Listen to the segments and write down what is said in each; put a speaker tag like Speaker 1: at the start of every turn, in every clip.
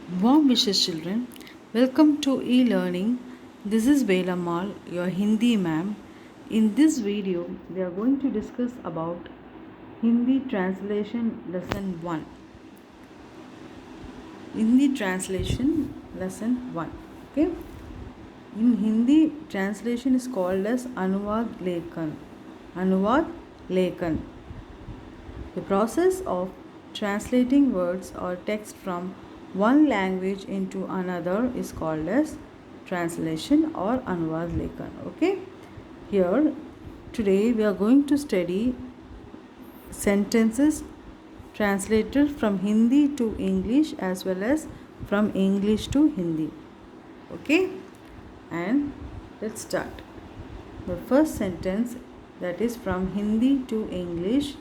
Speaker 1: Warm wishes, children. Welcome to e-learning. This is Belamal, your Hindi ma'am. In this video, we are going to discuss about Hindi translation lesson 1. Hindi translation lesson 1. Okay. In Hindi, translation is called as Anuvad Lekhan. Anuvad Lekhan. The process of translating words or text from one language into another is called as translation or Anuvad Lekhan. Okay. Here today we are going to study sentences translated from Hindi to English as well as from English to Hindi. Okay. And let's start. The first sentence that is from Hindi to English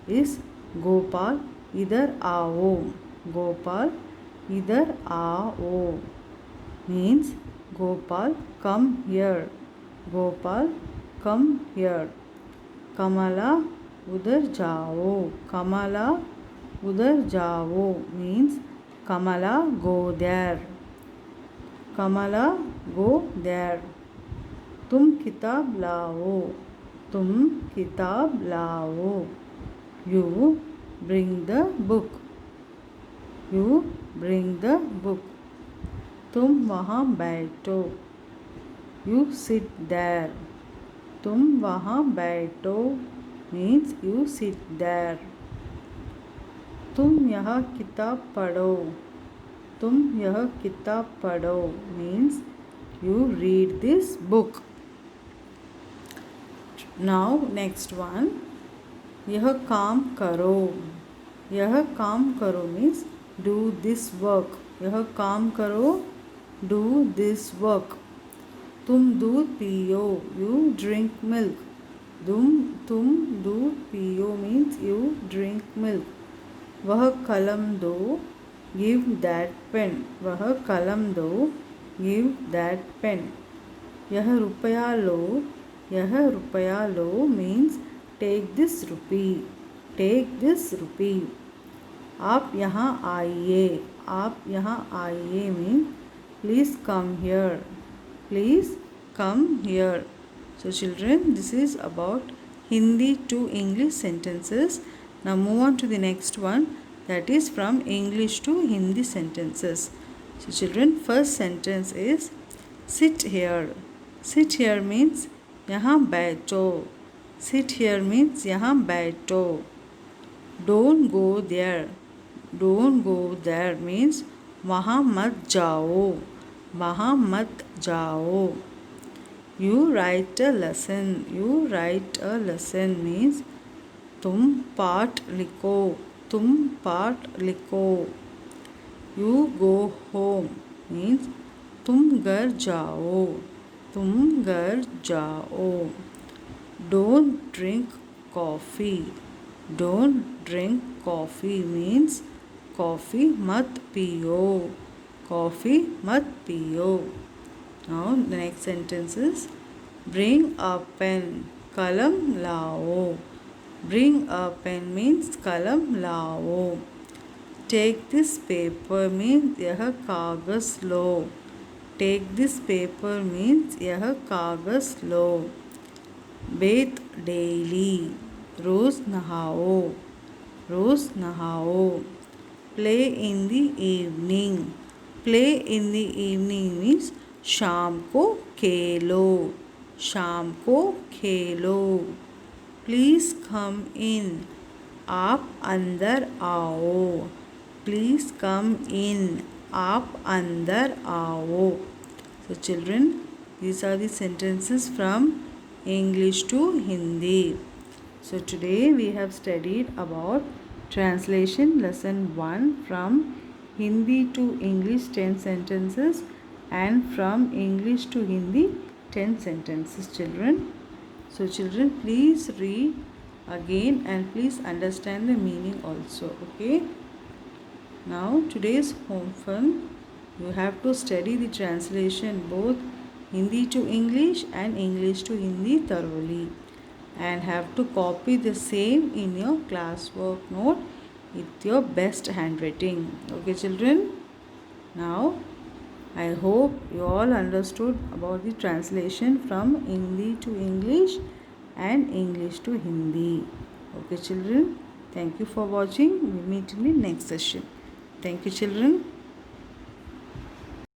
Speaker 1: is Gopal idhar aao. Gopal idhar aao means Gopal come here. Gopal come here. Kamala udhar jao. Kamala udhar jao means Kamala go there. Kamala go there. तुम किताब लाओ. तुम किताब लाओ. You bring the book. You bring the book. तुम वहाँ बैठो. You sit there. तुम वहाँ बैठो means you sit there. तुम यह किताब पढ़ो. तुम यह किताब पढ़ो means you read this book. Now next one, यह काम करो. यह काम करो means do this work. यह काम करो do this work. तुम दूध पियो. You drink milk. तुम दूध पियो means you drink milk. वह कलम दो. Give that pen. वह कलम दो. Give that pen. यह रुपया लो. यह रुपया लो means take this rupee. Take this rupee. आप यहाँ आइए. आप यहाँ आइए means please come here. Please come here. So children, this is about Hindi to English sentences. Now move on to the next one, that is from English to Hindi sentences. So children, first sentence is sit here. Sit here means यहाँ बैठो. Sit here means यहाँ बैठो. Don't go there. Don't go there means वहाँ मत जाओ. वहाँ मत जाओ. You write a lesson. You write a lesson means तुम पाठ लिखो. तुम पाठ लिखो. You go home means तुम घर जाओ. तुम घर जाओ. Don't drink coffee. Don't drink coffee means coffee मत पियो. कॉफ़ी मत पियो. Now the next sentence is bring a pen. कलम लाओ. Bring a pen means कलम लाओ. Take this paper means यह कागज़ लो. Take this paper means यह कागज़ लो. Bathe daily. रोज़ नहाओ. रोज़ नहाओ. Play in the evening. Play in the evening means शाम को खेलो. शाम को खेलो. Please come in. आप अंदर आओ. Please come in. आप अंदर आओ. So children, these are the sentences from English to Hindi. So today we have studied about translation lesson 1 from Hindi to English 10 sentences and from English to Hindi 10 sentences, children. So children, please read again and please understand the meaning also. Okay. Now today's home fun, you have to study the translation both Hindi to English and English to Hindi thoroughly and have to copy the same in your classwork note with your best handwriting. Okay children. Now, I hope you all understood about the translation from Hindi to English and English to Hindi. Okay, children. Thank you for watching. We meet in the next session. Thank you, children.